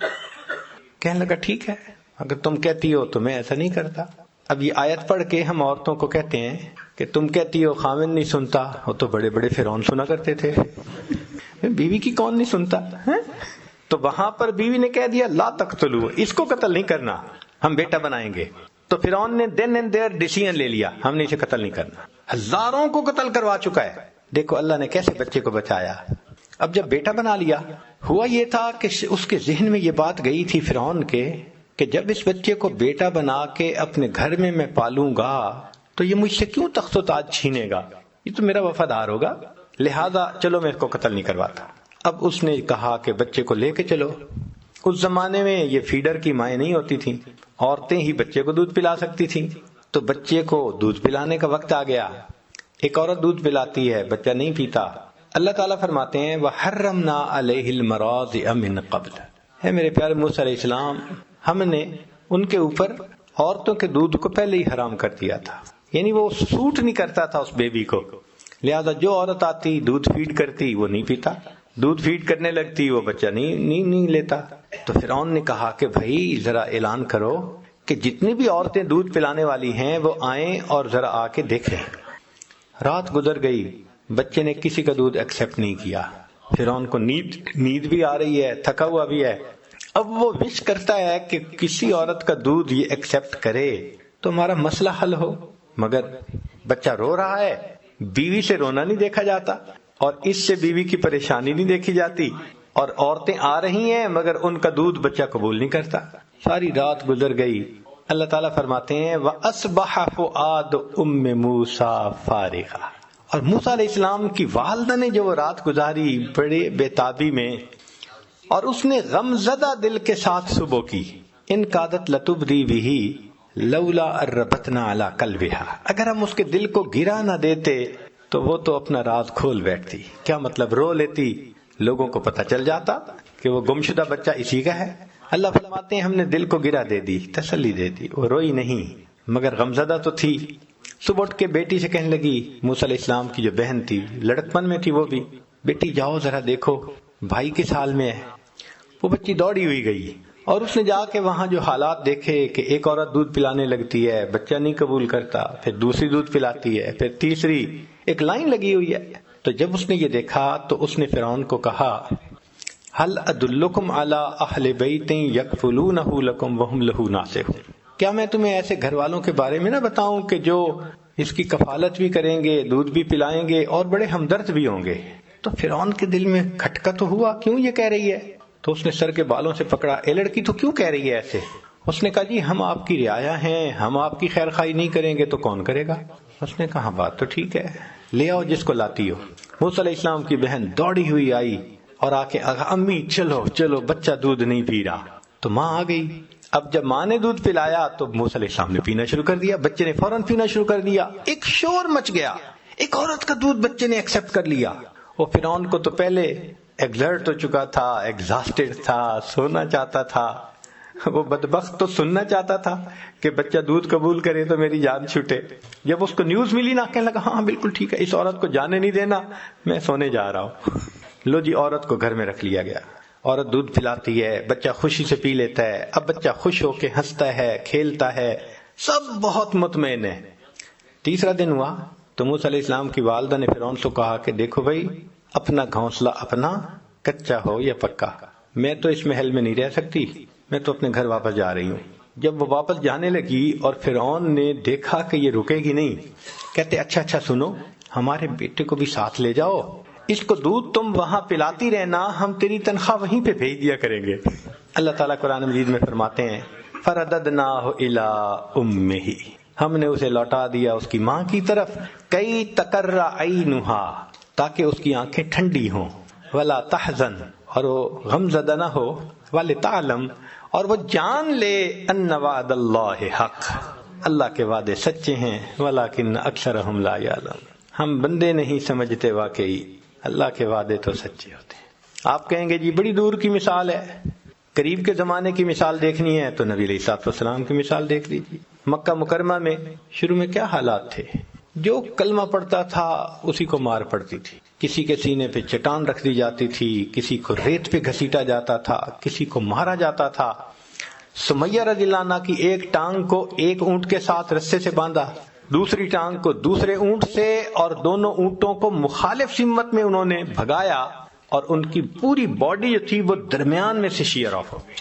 کہنے لگا ٹھیک ہے، اگر تم کہتی ہو تو میں ایسا نہیں کرتا۔ اب یہ آیت پڑھ کے ہم عورتوں کو کہتے ہیں کہ تم کہتی ہو خاوند نہیں سنتا، وہ تو بڑے بڑے فرعون سنا کرتے تھے، بیوی کی کون نہیں سنتا ہے؟ تو وہاں پر بیوی نے کہہ دیا لا تقتلوا، اس کو قتل نہیں کرنا، ہم بیٹا بنائیں گے۔ تو فرعون نے دین اینڈ دیئر ڈیسیژن لے لیا، ہم نے اسے قتل نہیں کرنا۔ ہزاروں کو قتل کروا چکا ہے، دیکھو اللہ نے کیسے بچے کو بچایا۔ اب جب بیٹا بنا لیا، ہوا یہ تھا کہ اس کے ذہن میں یہ بات گئی تھی فرعون کے کہ جب اس بچے کو بیٹا بنا کے اپنے گھر میں پالوں گا تو یہ مجھ سے کیوں تخت و تاج چھینے گا، یہ تو میرا وفادار ہوگا، لہذا چلو میں اس کو قتل نہیں کرواتا۔ اب اس نے کہا کہ بچے کو لے کے چلو۔ اس زمانے میں یہ فیڈر کی مائیں نہیں ہوتی تھیں، عورتیں ہی بچے کو دودھ پلا سکتی تھیں، تو بچے کو دودھ پلانے کا وقت آ گیا۔ ایک عورت دودھ پلاتی ہے، بچہ نہیں پیتا، اللہ تعالیٰ فرماتے ہیں وَحَرَّمْنَا عَلَيْهِ الْمَرَاضِعَ مِنْ قَبْلِ، ہے میرے پیارے موسیٰ علیہ السلام، ہم نے ان کے اوپر عورتوں کے دودھ کو پہلے ہی حرام کر دیا تھا، یعنی وہ سوٹ نہیں کرتا تھا اس بیبی کو، لہذا جو عورت آتی دودھ فیڈ کرتی وہ نہیں پیتا، دودھ فیڈ کرنے لگتی وہ بچہ نہیں لیتا۔ تو فرعون نے کہا کہ بھائی ذرا اعلان کرو کہ جتنی بھی عورتیں دودھ پلانے والی ہیں وہ آئیں اور ذرا آ کے دیکھیں۔ رات گزر گئی، بچے نے کسی کا دودھ ایکسیپٹ نہیں کیا۔ فرعون کو نیند بھی آ رہی ہے، تھکا ہوا بھی ہے، اب وہ وش کرتا ہے کہ کسی عورت کا دودھ یہ ایکسیپٹ کرے تو ہمارا مسئلہ حل ہو، مگر بچہ رو رہا ہے، بیوی سے رونا نہیں دیکھا جاتا اور اس سے بیوی کی پریشانی نہیں دیکھی جاتی، اور عورتیں آ رہی ہیں مگر ان کا دودھ بچہ قبول نہیں کرتا۔ ساری رات گزر گئی، اللہ تعالیٰ فرماتے ہیں وَأَصْبَحَ فُؤَادُ أُمِّ مُوسَىٰ فَارِغًا، اور موسیٰ علیہ السلام کی والدہ نے جو وہ رات گزاری بڑے بےتابی میں، اور اس نے غم زدہ دل کے ساتھ صبح کی، ان قادت لتبدی بھی لولا الربتنا علی قلبہا، اگر ہم اس کے دل کو گرا نہ دیتے تو وہ تو اپنا راز کھول بیٹھتی۔ کیا مطلب؟ رو لیتی، لوگوں کو پتہ چل جاتا کہ وہ گمشدہ بچہ اسی کا ہے۔ اللہ فرماتے ہیں ہم نے دل کو گرا دے دی، تسلی دے دی، وہ روئی نہیں مگر غمزدہ تو تھی۔ صبح اٹھ کے بیٹی سے کہنے لگی، موسیٰ علیہ السلام کی جو بہن تھی، لڑکپن میں تھی وہ بھی، بیٹی جاؤ ذرا دیکھو بھائی کس حال میں ہے۔ وہ بچی دوڑی ہوئی گئی اور اس نے جا کے وہاں جو حالات دیکھے کہ ایک عورت دودھ پلانے لگتی ہے، بچہ نہیں قبول کرتا، پھر دوسری دودھ پلاتی ہے، پھر تیسری، ایک لائن لگی ہوئی ہے۔ تو جب اس نے یہ دیکھا تو اس نے فرعون کو کہا هل ادلکم علی اہل بیت یکفلونہ لکم وہم لہ ناصحون، کیا میں تمہیں ایسے گھر والوں کے بارے میں نہ بتاؤں کہ جو اس کی کفالت بھی کریں گے، دودھ بھی پلائیں گے اور بڑے ہمدرد بھی ہوں گے۔ تو فرعون کے دل میں کھٹکا تو ہوا، کیوں یہ کہہ رہی ہے؟ تو اس نے سر کے بالوں سے پکڑا، اے لڑکی تو کیوں کہہ رہی ہے ایسے؟ اس نے کہا جی ہم آپ کی رعایا ہیں، ہم آپ کی خیر خواہی نہیں کریں گے تو کون کرے گا؟ اس نے کہا بات تو ٹھیک ہے، لے آؤ جس کو لاتی ہو۔ موسیٰ علیہ السلام کی بہن دوڑی ہوئی آئی اور آ کے امی چلو چلو بچہ دودھ نہیں پی رہا، تو ماں آ گئی۔ اب جب ماں نے دودھ پلایا تو موسیٰ علیہ السلام نے پینا شروع کر دیا، بچے نے فوراً پینا شروع کر دیا، ایک شور مچ گیا، ایک عورت کا دودھ بچے نے ایکسیپٹ کر لیا۔ وہ فرعون کو تو پہلے ایگزرٹ ہو چکا تھا، ایگزاسٹڈ تھا، سونا چاہتا تھا، وہ بدبخت تو سننا چاہتا تھا کہ بچہ دودھ قبول کرے تو میری جان چھوٹے۔ جب اس کو نیوز ملی نا، کہنے لگا ہاں بالکل ٹھیک ہے، اس عورت کو جانے نہیں دینا، میں سونے جا رہا ہوں۔ لو جی، عورت کو گھر میں رکھ لیا گیا، عورت دودھ پلاتی ہے، بچہ خوشی سے پی لیتا ہے، اب بچہ خوش ہو کے ہنستا ہے، کھیلتا ہے، سب بہت مطمئن ہے۔ تیسرا دن ہوا تو موسیٰ علیہ السلام کی والدہ نے فرعون سے کہا کہ دیکھو بھائی، اپنا گھونسلہ اپنا، کچا ہو یا پکا، میں تو اس محل میں نہیں رہ سکتی، میں تو اپنے گھر واپس جا رہی ہوں۔ جب وہ واپس جانے لگی اور فرعون نے دیکھا کہ یہ رکے گی نہیں، کہتے اچھا سنو، ہمارے بیٹے کو بھی ساتھ لے جاؤ، اس کو دودھ تم وہاں پلاتی رہنا، ہم تیری تنخواہ وہیں پہ بھیج دیا کریں گے۔ اللہ تعالیٰ قرآن مجید میں فرماتے ہیں فَرَدَدْنَاهُ إِلَىٰ أُمِّهِ، ہم نے اسے لوٹا دیا اس کی ماں کی طرف، کئی تقر عینها، تاکہ اس کی آنکھیں ٹھنڈی ہوں، ولا تحزن، اور وہ غم زدہ نہ ہو، ولتعلم، اور وہ جان لے ان وعد اللہ حق، اللہ کے وعدے سچے ہیں، ولکن اکثرهم لا یعلمون، ہم بندے نہیں سمجھتے واقعی اللہ کے وعدے تو سچے ہوتے ہیں۔ آپ کہیں گے جی بڑی دور کی مثال ہے، قریب کے زمانے کی مثال دیکھنی ہے تو نبی علیہ الصلوۃ والسلام کی مثال دیکھ لیجیے۔ مکہ مکرمہ میں شروع میں کیا حالات تھے؟ جو کلمہ پڑھتا تھا اسی کو مار پڑتی تھی، کسی کے سینے پہ چٹان رکھ دی جاتی تھی، کسی کو ریت پہ گھسیٹا جاتا تھا، کسی کو مارا جاتا تھا۔ سمیہ رضی اللہ عنہ کی ایک ٹانگ کو ایک اونٹ کے ساتھ رسے سے باندھا، دوسری ٹانگ کو دوسرے اونٹ سے، اور دونوں اونٹوں کو مخالف سمت میں انہوں نے بھگایا، اور ان کی پوری باڈی جو تھی وہ درمیان میں سے شیئر آف ہو گئی۔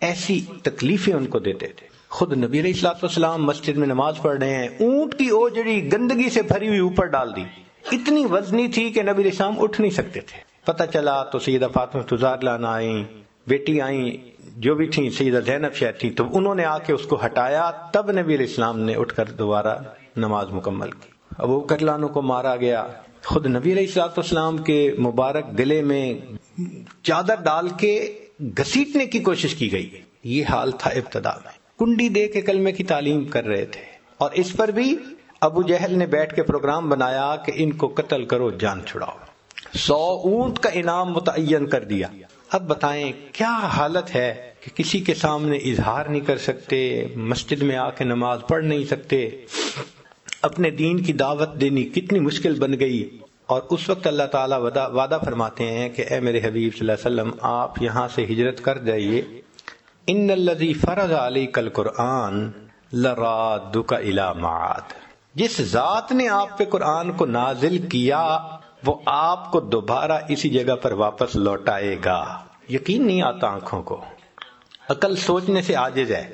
ایسی تکلیفیں ان کو دیتے تھے۔ خود نبی علیہ الصلوۃ والسلام مسجد میں نماز پڑھ رہے ہیں، اونٹ کی اوجڑی گندگی سے بھری ہوئی اوپر ڈال دی، اتنی وزنی تھی کہ نبی علیہ السلام اٹھ نہیں سکتے تھے۔ پتہ چلا تو سیدہ فاطمہ الزہرا آئیں، بیٹی آئیں جو بھی تھیں، سیدہ زینب شاید تھیں، تو انہوں نے آ کے اس کو ہٹایا، تب نبی علیہ السلام نے اٹھ کر دوبارہ نماز مکمل کی۔ ابو بکر عنہ کو مارا گیا، خود نبی علیہ الصلوۃ والسلام کے مبارک گلے میں چادر ڈال کے گھسیٹنے کی کوشش کی گئی۔ یہ حال تھا ابتدا میں، کنڈی دے کے کلمے کی تعلیم کر رہے تھے، اور اس پر بھی ابو جہل نے بیٹھ کے پروگرام بنایا کہ ان کو قتل کرو، جان چھڑاؤ، 100 اونٹ کا انعام متعین کر دیا۔ اب بتائیں کیا حالت ہے کہ کسی کے سامنے اظہار نہیں کر سکتے، مسجد میں آ کے نماز پڑھ نہیں سکتے، اپنے دین کی دعوت دینی کتنی مشکل بن گئی۔ اور اس وقت اللہ تعالیٰ وعدہ فرماتے ہیں کہ اے میرے حبیب صلی اللہ علیہ وسلم، آپ یہاں سے ہجرت کر جائیے، ان الذی فرض علیک القرآن لرادک الی معاد، جس ذات نے آپ پہ قرآن کو نازل کیا وہ آپ کو دوبارہ اسی جگہ پر واپس لوٹائے گا۔ یقین نہیں آتا آنکھوں کو، عقل سوچنے سے عاجز ہے۔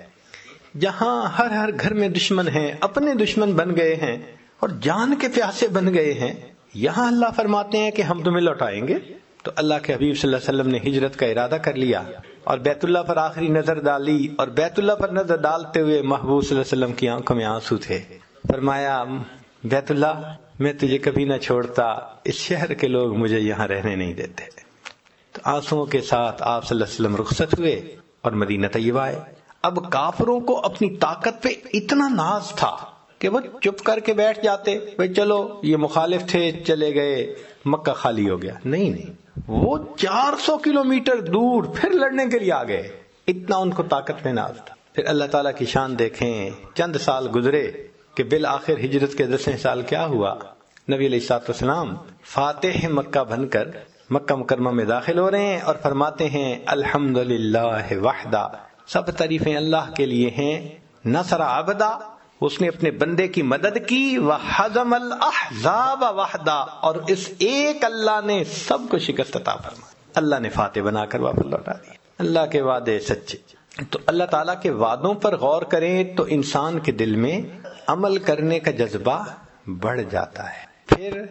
جہاں ہر گھر میں دشمن ہیں، اپنے دشمن بن گئے ہیں اور جان کے پیاسے بن گئے ہیں، یہاں اللہ فرماتے ہیں کہ ہم تمہیں لوٹائیں گے۔ تو اللہ کے حبیب صلی اللہ علیہ وسلم نے ہجرت کا ارادہ کر لیا اور بیت اللہ پر آخری نظر ڈالی، اور بیت اللہ پر نظر ڈالتے ہوئے محبوب صلی اللہ علیہ وسلم کی آنکھوں میں آنسو تھے۔ فرمایا بیت اللہ میں تجھے کبھی نہ چھوڑتا، اس شہر کے لوگ مجھے یہاں رہنے نہیں دیتے۔ تو آنسوؤں کے ساتھ آپ صلی اللہ علیہ وسلم رخصت ہوئے اور مدینہ طیبہ آئے۔ اب کافروں کو اپنی طاقت پہ اتنا ناز تھا کہ وہ چپ کر کے بیٹھ جاتے، بھئی چلو یہ مخالف تھے چلے گئے، مکہ خالی ہو گیا۔ نہیں، وہ 400 کلومیٹر دور پھر لڑنے کے لیے آ گئے، اتنا ان کو طاقت میں ناز تھا۔ پھر اللہ تعالیٰ کی شان دیکھیں، چند سال گزرے کہ بالآخر ہجرت کے 10ویں سال کیا ہوا، نبی علیہ الصلوۃ والسلام فاتح مکہ بن کر مکہ مکرمہ میں داخل ہو رہے ہیں اور فرماتے ہیں الحمدللہ وحدہ، سب تعریفیں اللہ کے لیے ہیں، نصر عبدہ، اس نے اپنے بندے کی مدد کی، وحزم الاحزاب وحدہ، اور اس ایک اللہ نے سب کو شکست عطا فرمائی، اللہ نے فاتح بنا کر واپس لوٹا دیا۔ اللہ کے وعدے سچے۔ تو اللہ تعالیٰ کے وعدوں پر غور کریں تو انسان کے دل میں عمل کرنے کا جذبہ بڑھ جاتا ہے۔ پھر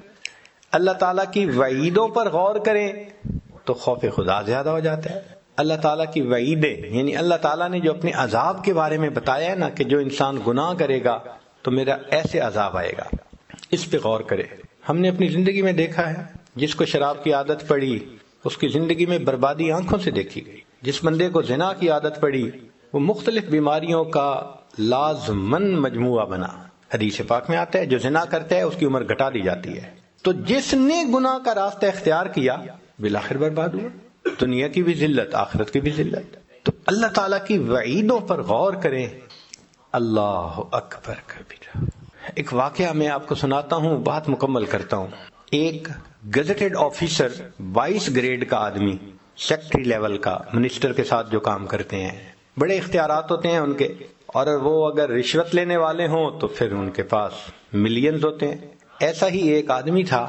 اللہ تعالیٰ کی وعیدوں پر غور کریں تو خوف خدا زیادہ ہو جاتا ہے۔ اللہ تعالیٰ کی وعیدیں، یعنی اللہ تعالیٰ نے جو اپنے عذاب کے بارے میں بتایا ہے نا کہ جو انسان گناہ کرے گا تو میرا ایسے عذاب آئے گا، اس پہ غور کرے۔ ہم نے اپنی زندگی میں دیکھا ہے، جس کو شراب کی عادت پڑی اس کی زندگی میں بربادی آنکھوں سے دیکھی گئی، جس بندے کو زنا کی عادت پڑی وہ مختلف بیماریوں کا لازمن مجموعہ بنا۔ حدیث پاک میں آتا ہے جو زنا کرتا ہے اس کی عمر گھٹا دی جاتی ہے۔ تو جس نے گناہ کا راستہ اختیار کیا بالآخر برباد ہوا، دنیا کی بھی ذلت، آخرت کی بھی ذلت۔ تو اللہ تعالیٰ کی وعیدوں پر غور کریں۔ اللہ اکبر کبیرہ۔ ایک واقعہ میں آپ کو سناتا ہوں، بات مکمل کرتا ہوں۔ ایک گزٹڈ آفیسر 22 گریڈ کا آدمی، سیکٹری لیول کا، منسٹر کے ساتھ جو کام کرتے ہیں، بڑے اختیارات ہوتے ہیں ان کے، اور وہ اگر رشوت لینے والے ہوں تو پھر ان کے پاس ملینز ہوتے ہیں۔ ایسا ہی ایک آدمی تھا،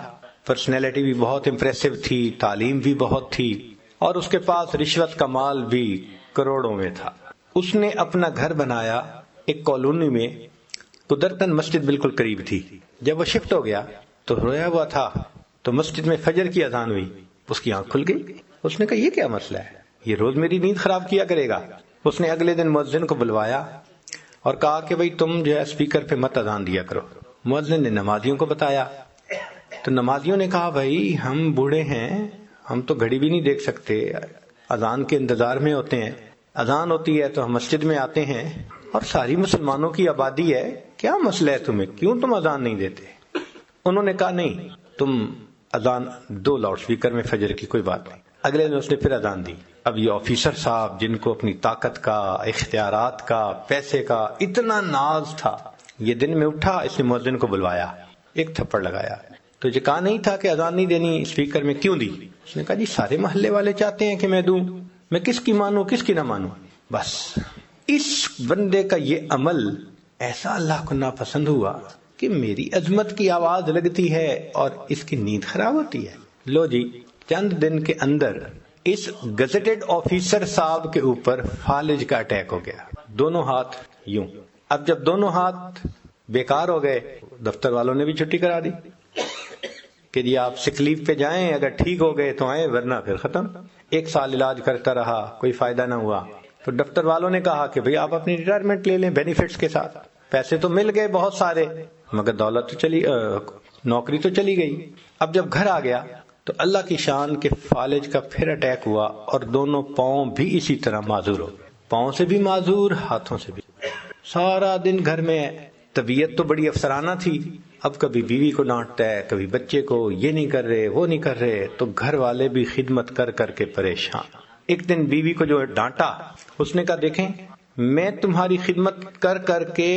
پرسنالٹی بھی بہت امپریسو تھی، تعلیم بھی بہت تھی، اور اس کے پاس رشوت کا مال بھی کروڑوں میں تھا۔ اس نے اپنا گھر بنایا ایک کالونی میں، قدرتاً مسجد بالکل قریب تھی۔ جب وہ شفٹ ہو گیا تو رویا ہوا تھا، تو مسجد میں فجر کی اذان ہوئی، اس کی آنکھ کھل گئی۔ اس نے کہا یہ کیا مسئلہ ہے، یہ روز میری نیند خراب کیا کرے گا۔ اس نے اگلے دن مؤذن کو بلوایا اور کہا کہ بھئی تم جو ہے اسپیکر پہ مت اذان دیا کرو۔ مؤذن نے نمازیوں کو بتایا تو نمازیوں نے کہا بھائی ہم بوڑھے ہیں، ہم تو گھڑی بھی نہیں دیکھ سکتے، اذان کے انتظار میں ہوتے ہیں، اذان ہوتی ہے تو ہم مسجد میں آتے ہیں اور ساری مسلمانوں کی آبادی ہے، کیا مسئلہ ہے تمہیں، کیوں تم اذان نہیں دیتے؟ انہوں نے کہا نہیں، تم اذان 2 لاؤڈ اسپیکر میں فجر کی کوئی بات نہیں۔ اگلے دن اس نے پھر اذان دی. اب یہ آفیسر صاحب جن کو اپنی طاقت کا، اختیارات کا، پیسے کا اتنا ناز تھا، یہ دن میں اٹھا، اس نے مؤذن کو بلوایا، ایک تھپڑ لگایا. تو یہ کہا نہیں تھا کہ اذان نہیں دینی، اسپیکر میں کیوں دی؟ اس نے کہا جی سارے محلے والے چاہتے ہیں کہ میں دوں، میں کس کی مانوں کس کی نہ مانوں. بس اس بندے کا یہ عمل ایسا اللہ کو ناپسند ہوا کہ میری عظمت کی آواز لگتی ہے اور اس کی نیند خراب ہوتی ہے. لو جی چند دن کے اندر اس گزٹڈ آفیسر صاحب کے اوپر فالج کا اٹیک ہو گیا، دونوں ہاتھ یوں. اب جب دونوں ہاتھ بیکار ہو گئے، دفتر والوں نے بھی چھٹی کرا دی کہ جی آپ سک لیو پہ جائیں، اگر ٹھیک ہو گئے تو آئیں ورنہ پھر ختم. 1 سال علاج کرتا رہا، کوئی فائدہ نہ ہوا. تو دفتر والوں نے کہا کہ بھئی آپ اپنی ریٹائرمنٹ لے لیں بینیفٹس کے ساتھ. پیسے تو مل گئے بہت سارے، مگر دولت تو چلی، نوکری تو چلی گئی. اب جب گھر آ گیا تو اللہ کی شان کے فالج کا پھر اٹیک ہوا اور دونوں پاؤں بھی اسی طرح معذور ہو، پاؤں سے بھی معذور، ہاتھوں سے بھی. سارا دن گھر میں، طبیعت تو بڑی افسرانہ تھی، اب کبھی بیوی کو ڈانٹتا ہے، کبھی بچے کو، یہ نہیں کر رہے وہ نہیں کر رہے، تو گھر والے بھی خدمت کر کر کے پریشان. ایک دن بیوی کو جو ڈانٹا، اس نے کہا دیکھیں میں تمہاری خدمت کر کر کے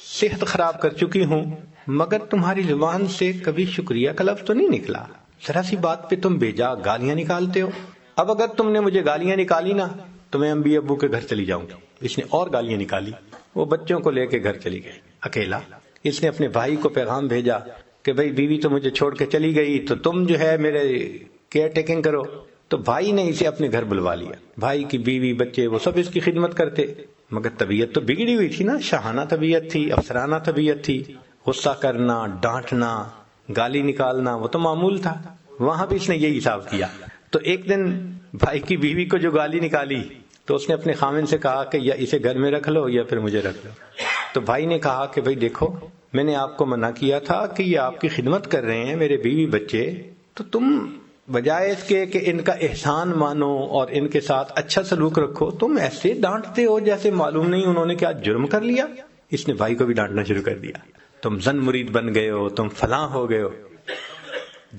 صحت خراب کر چکی ہوں، مگر تمہاری زبان سے کبھی شکریہ کا لفظ تو نہیں نکلا، ذرا سی بات پہ تم بیجا گالیاں نکالتے ہو. اب اگر تم نے مجھے گالیاں نکالی نا تو میں امی ابو کے گھر چلی جاؤں گی. اس نے اور گالیاں نکالی، وہ بچوں کو لے کے گھر چلی گئی اکیلا. اس نے اپنے بھائی کو پیغام بھیجا کہ بھئی بیوی تو مجھے چھوڑ کے چلی گئی، تو تم جو ہے میرے کیئر ٹیکنگ کرو. تو بھائی نے اسے اپنے گھر بلوا لیا. بھائی کی بیوی بچے وہ سب اس کی خدمت کرتے، مگر طبیعت تو بگڑی ہوئی تھی نا، شاہانہ طبیعت تھی، افسرانہ طبیعت تھی. غصہ کرنا، ڈانٹنا، گالی نکالنا وہ تو معمول تھا. وہاں بھی اس نے یہی حساب کیا. تو ایک دن بھائی کی بیوی کو جو گالی نکالی تو اس نے اپنے خامن سے کہا کہ یا اسے گھر میں رکھ لو یا پھر مجھے رکھ لو. تو بھائی نے کہا کہ بھئی دیکھو میں نے آپ کو منع کیا تھا کہ یہ آپ کی خدمت کر رہے ہیں میرے بیوی بچے، تو تم بجائے اس کے کہ ان کا احسان مانو اور ان کے ساتھ اچھا سلوک رکھو، تم ایسے ڈانٹتے ہو جیسے معلوم نہیں انہوں نے کیا جرم کر لیا. اس نے بھائی کو بھی ڈانٹنا شروع کر دیا، تم زن مرید بن گئے ہو، تم فلاں ہو گئے ہو.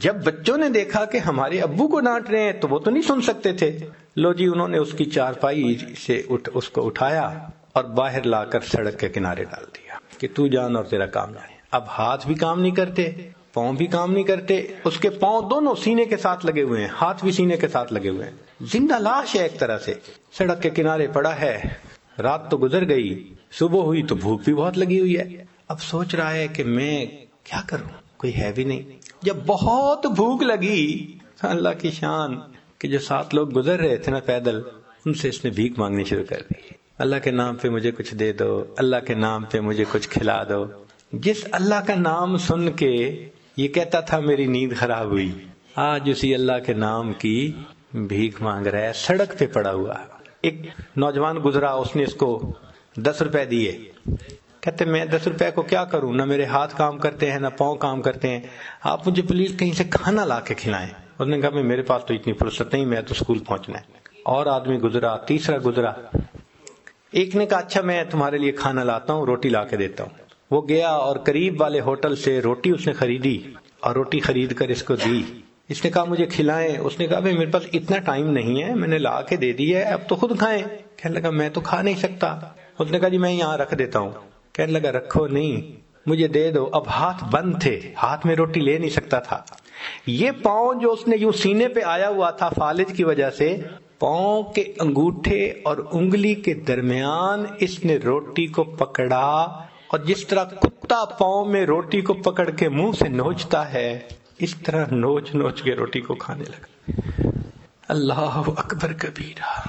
جب بچوں نے دیکھا کہ ہمارے ابو کو ڈانٹ رہے ہیں تو وہ تو نہیں سن سکتے تھے. لو جی انہوں نے اس کی چارپائی سے اس کو اٹھایا اور باہر لا کر سڑک کے کنارے ڈال دیا کہ تو جان اور تیرا کام جانے. اب ہاتھ بھی کام نہیں کرتے، پاؤں بھی کام نہیں کرتے، اس کے پاؤں دونوں سینے کے ساتھ لگے ہوئے ہیں، ہاتھ بھی سینے کے ساتھ لگے ہوئے ہیں، زندہ لاش ہے ایک طرح سے، سڑک کے کنارے پڑا ہے. رات تو گزر گئی، صبح ہوئی تو بھوک بھی بہت لگی ہوئی ہے. اب سوچ رہا ہے کہ میں کیا کروں، کوئی ہے بھی نہیں. جب بہت بھوک لگی، اللہ کی شان کہ جو 7 لوگ گزر رہے تھے نا پیدل، ان سے اس نے بھیک مانگنی شروع کر دی. اللہ کے نام پہ مجھے کچھ دے دو، اللہ کے نام پہ مجھے کچھ کھلا دو. جس اللہ کا نام سن کے یہ کہتا تھا میری نیند خراب ہوئی، آج اسی اللہ کے نام کی بھیک مانگ رہا ہے، سڑک پہ پڑا ہوا. ایک نوجوان گزرا، اس نے اس کو 10 روپے دیے. کہتے میں 10 روپے کو کیا کروں، نہ میرے ہاتھ کام کرتے ہیں نہ پاؤں کام کرتے ہیں، آپ مجھے پلیز کہیں سے کھانا لا کے کھلائیں. اس نے کہا میرے پاس تو اتنی فرصت نہیں، میں تو اسکول پہنچنا ہے. اور آدمی گزرا، تیسرا گزرا. ایک نے کہا اچھا میں تمہارے لیے کھانا لاتا ہوں، روٹی لا کے دیتا ہوں. وہ گیا اور قریب والے ہوٹل سے روٹی اس نے خریدی اور روٹی خرید کر اس کو دی. اس نے کہا مجھے کھلائیں. اس نے کہا بھئی میرے پاس اتنا ٹائم نہیں ہے، میں نے لا کے دے دی ہے، اب تو خود کھائیں. کہنے لگا میں تو کھا نہیں سکتا. اس نے کہا جی میں یہاں رکھ دیتا ہوں. کہنے لگا رکھو نہیں، مجھے دے دو. اب ہاتھ بند تھے، ہاتھ میں روٹی لے نہیں سکتا تھا. یہ پاؤں جو اس نے یوں سینے پہ آیا ہوا تھا فالج کی وجہ سے، پاؤں کے انگوٹھے اور انگلی کے درمیان اس نے روٹی کو پکڑا اور جس طرح کتا پاؤں میں روٹی کو پکڑ کے منہ سے نوچتا ہے، اس طرح نوچ نوچ کے روٹی کو کھانے لگا. اللہ اکبر کبیرہ.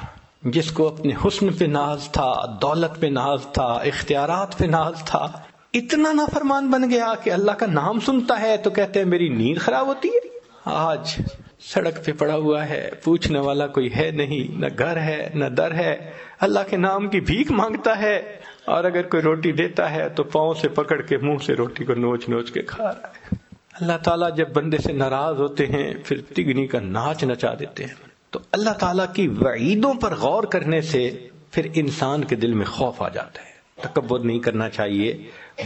جس کو اپنے حسن پہ ناز تھا، دولت پہ ناز تھا، اختیارات پہ ناز تھا، اتنا نافرمان بن گیا کہ اللہ کا نام سنتا ہے تو کہتے ہیں میری نیند خراب ہوتی ہے. آج سڑک پہ پڑا ہوا ہے، پوچھنے والا کوئی ہے نہیں، نہ گھر ہے نہ در ہے، اللہ کے نام کی بھیک مانگتا ہے، اور اگر کوئی روٹی دیتا ہے تو پاؤں سے پکڑ کے منہ سے روٹی کو نوچ نوچ کے کھا رہا ہے. اللہ تعالیٰ جب بندے سے ناراض ہوتے ہیں پھر تگنی کا ناچ نچا دیتے ہیں. تو اللہ تعالیٰ کی وعیدوں پر غور کرنے سے پھر انسان کے دل میں خوف آ جاتا ہے. تکبر نہیں کرنا چاہیے،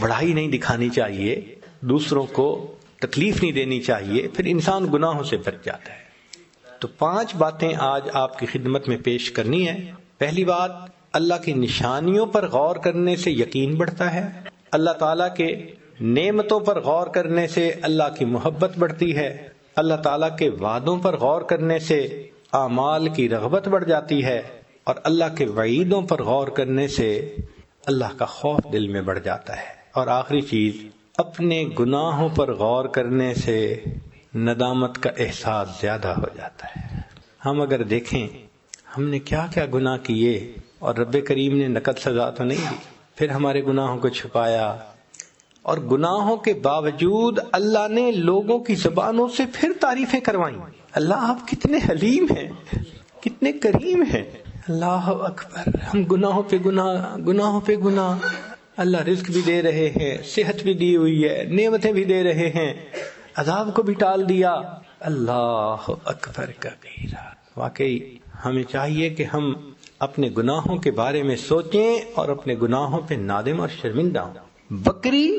بڑائی نہیں دکھانی چاہیے، دوسروں کو تکلیف نہیں دینی چاہیے، پھر انسان گناہوں سے بچ جاتا ہے. تو 5 باتیں آج آپ کی خدمت میں پیش کرنی ہے۔ پہلی بات، اللہ کی نشانیوں پر غور کرنے سے یقین بڑھتا ہے۔ اللہ تعالیٰ کے نعمتوں پر غور کرنے سے اللہ کی محبت بڑھتی ہے۔ اللہ تعالیٰ کے وعدوں پر غور کرنے سے اعمال کی رغبت بڑھ جاتی ہے، اور اللہ کے وعیدوں پر غور کرنے سے اللہ کا خوف دل میں بڑھ جاتا ہے۔ اور آخری چیز، اپنے گناہوں پر غور کرنے سے ندامت کا احساس زیادہ ہو جاتا ہے۔ ہم اگر دیکھیں ہم نے کیا کیا گناہ کیے اور رب کریم نے نقد سزا تو نہیں دی، پھر ہمارے گناہوں کو چھپایا، اور گناہوں کے باوجود اللہ نے لوگوں کی زبانوں سے پھر تعریفیں کروائیں۔ اللہ آپ کتنے حلیم ہیں، کتنے کریم ہیں۔ اللہ اکبر، ہم گناہوں پہ گناہ، گناہوں پہ گناہ۔ اللہ رزق بھی دے رہے ہیں، صحت بھی دی ہوئی ہے، نعمتیں بھی دے رہے ہیں، عذاب کو بھی ٹال دیا۔ اللہ اکبر کبیرہ۔ واقعی ہمیں چاہیے کہ ہم اپنے گناہوں کے بارے میں سوچیں اور اپنے گناہوں پہ نادم اور شرمندہ ہوں۔ بکری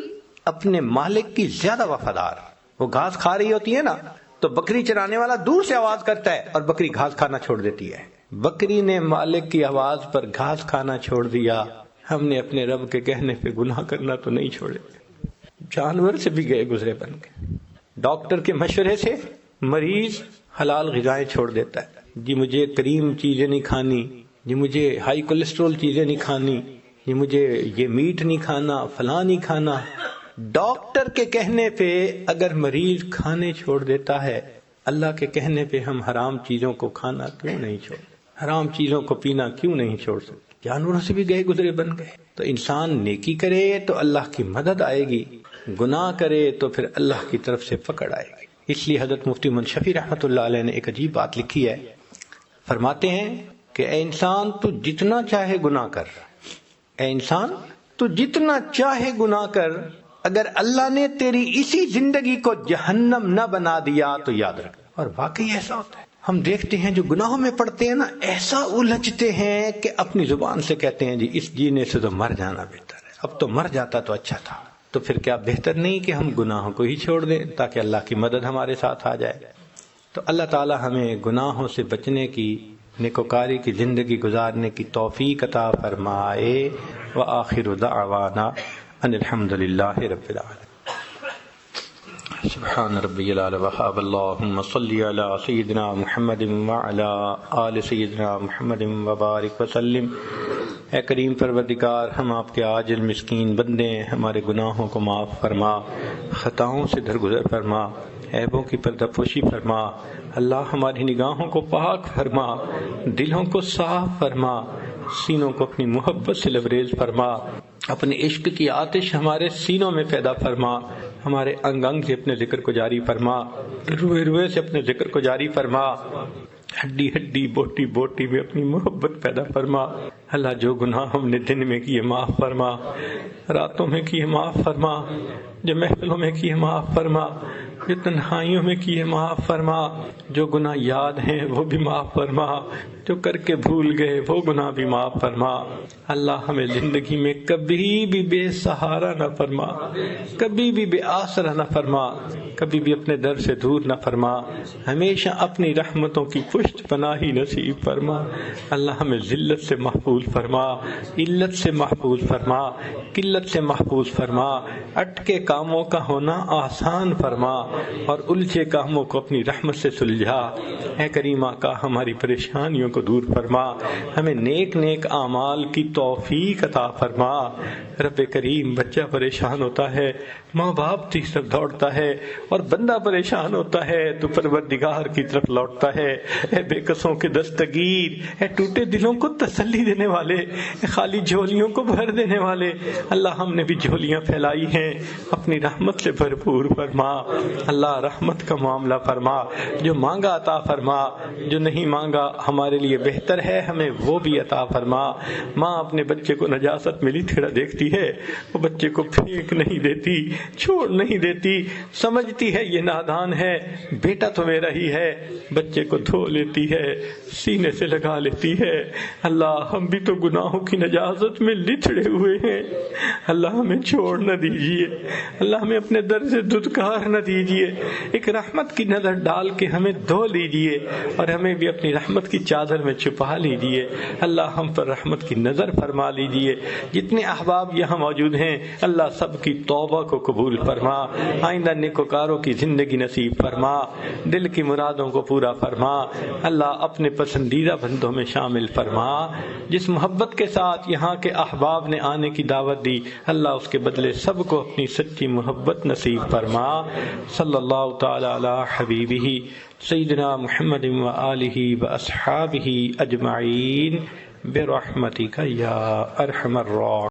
اپنے مالک کی زیادہ وفادار، وہ گھاس کھا رہی ہوتی ہے نا، تو بکری چرانے والا دور سے آواز کرتا ہے اور بکری گھاس کھانا چھوڑ دیتی ہے۔ بکری نے مالک کی آواز پر گھاس کھانا چھوڑ دیا، ہم نے اپنے رب کے کہنے پہ گناہ کرنا تو نہیں چھوڑے، جانور سے بھی گئے گزرے بن کے۔ ڈاکٹر کے مشورے سے مریض حلال غذائیں چھوڑ دیتا ہے، جی مجھے کریم چیزیں نہیں کھانی، جی مجھے ہائی کولیسٹرول چیزیں نہیں کھانی، جی مجھے یہ میٹ نہیں کھانا، فلاں نہیں کھانا۔ ڈاکٹر کے کہنے پہ اگر مریض کھانے چھوڑ دیتا ہے، اللہ کے کہنے پہ ہم حرام چیزوں کو کھانا کیوں نہیں چھوڑ، حرام چیزوں کو پینا کیوں نہیں چھوڑ سکتے؟ جانوروں سے بھی گئے گزرے بن گئے۔ تو انسان نیکی کرے تو اللہ کی مدد آئے گی، گناہ کرے تو پھر اللہ کی طرف سے پکڑ آئے گی۔ اس لیے حضرت مفتی منشفی رحمۃ اللہ علیہ نے ایک عجیب بات لکھی ہے، فرماتے ہیں کہ اے انسان تو جتنا چاہے گناہ کر، اے انسان تو جتنا چاہے گناہ کر، اگر اللہ نے تیری اسی زندگی کو جہنم نہ بنا دیا تو یاد رکھ۔ اور واقعی ایسا ہوتا ہے، ہم دیکھتے ہیں جو گناہوں میں پڑتے ہیں نا، ایسا الجھتے ہیں کہ اپنی زبان سے کہتے ہیں جی اس جینے سے تو مر جانا بہتر ہے، اب تو مر جاتا تو اچھا تھا۔ تو پھر کیا بہتر نہیں کہ ہم گناہوں کو ہی چھوڑ دیں تاکہ اللہ کی مدد ہمارے ساتھ آ جائے؟ تو اللہ تعالی ہمیں گناہوں سے بچنے کی، نیکوکاری کی زندگی گزارنے کی توفیق عطا فرمائے۔ وآخر دعوانا ان الحمد للہ رب العالمین۔ سبحان ربی العلی وحاب اللہم صلی علی سیدنا محمد وعلی آل سیدنا محمد وبارک وسلم۔ اے کریم پروردگار، ہم آپ کے عاجز مسکین بندے ہیں، ہمارے گناہوں کو معاف فرما، خطاؤں سے درگزر فرما، عیبوں کی پردہ پوشی فرما۔ اللہ ہماری نگاہوں کو پاک فرما، دلوں کو صاف فرما، سینوں کو اپنی محبت سے لبریز فرما، اپنے عشق کی آتش ہمارے سینوں میں پیدا فرما، ہمارے انگ انگ سے اپنے ذکر کو جاری فرما، روئے روئے سے اپنے ذکر کو جاری فرما، ہڈی ہڈی بوٹی بوٹی میں اپنی محبت پیدا فرما۔ اللہ جو گناہ ہم نے دن میں کیے معاف فرما، راتوں میں کیے معاف فرما، جو محفلوں میں کیے معاف فرما، جو تنہائیوں میں کیے معاف فرما، جو گناہ یاد ہیں وہ بھی معاف فرما، جو کر کے بھول گئے وہ گناہ بھی معاف فرما۔ اللہ ہمیں زندگی میں کبھی بھی بے سہارا نہ فرما، کبھی بھی بے آسرا نہ فرما، کبھی بھی اپنے در سے دور نہ فرما، ہمیشہ اپنی رحمتوں کی پشت پناہی نصیب فرما۔ اللہ ہمیں ذلت سے محفوظ فرما، علت سے محفوظ فرما، قلت سے محفوظ فرما، اٹکے کاموں کا ہونا آسان فرما، اور الجھے کاموں کو اپنی رحمت سے سلجھا۔ اے کریم آقا، ہماری پریشانیوں کو دور فرما، ہمیں نیک نیک اعمال کی توفیق عطا فرما۔ رب کریم، بچہ پریشان ہوتا ہے، ماں باپ کی طرف دوڑتا ہے، اور بندہ پریشان ہوتا ہے تو پروردگار کی طرف لوٹتا ہے۔ اے بے کسوں کے دستگیر، اے ٹوٹے دلوں کو تسلی دینے والے، اے خالی جھولیوں کو بھر دینے والے، اللہ ہم نے بھی جھولیاں پھیلائی ہیں، اپنی رحمت سے بھرپور فرما۔ اللہ رحمت کا معاملہ فرما، جو مانگا عطا فرما، جو نہیں مانگا ہمارے لیے بہتر ہے ہمیں وہ بھی عطا فرما۔ ماں اپنے بچے کو نجاست میں لتھڑا دیکھتی ہے، وہ بچے کو پھینک نہیں دیتی، چھوڑ نہیں دیتی، سمجھتی ہے یہ نادان ہے، بیٹا تو میرا ہی ہے، بچے کو دھو لیتی ہے، سینے سے لگا لیتی ہے۔ اللہ ہم بھی تو گناہوں کی نجاست میں لتھڑے ہوئے ہیں، اللہ ہمیں چھوڑ نہ دیجیے، اللہ ہمیں اپنے در سے دھتکار نہ دیجیے۔ لیجئے، ایک رحمت کی نظر ڈال کے ہمیں دھو لیجئے اور ہمیں بھی اپنی رحمت کی چادر میں چھپا لیجئے۔ اللہ ہم پر رحمت کی نظر فرما لیجئے۔ جتنے احباب یہاں موجود ہیں اللہ سب کی توبہ کو قبول فرما، آئندہ نیکوکاروں کی زندگی نصیب فرما، دل کی مرادوں کو پورا فرما۔ اللہ اپنے پسندیدہ بندوں میں شامل فرما۔ جس محبت کے ساتھ یہاں کے احباب نے آنے کی دعوت دی اللہ اس کے بدلے سب کو اپنی سچی محبت نصیب فرما۔ صلی اللہ تعالی علی حبیبہ سیدنا محمد و آلہ و اصحابہ اجمعین برحمتک یا ارحم الراحمین۔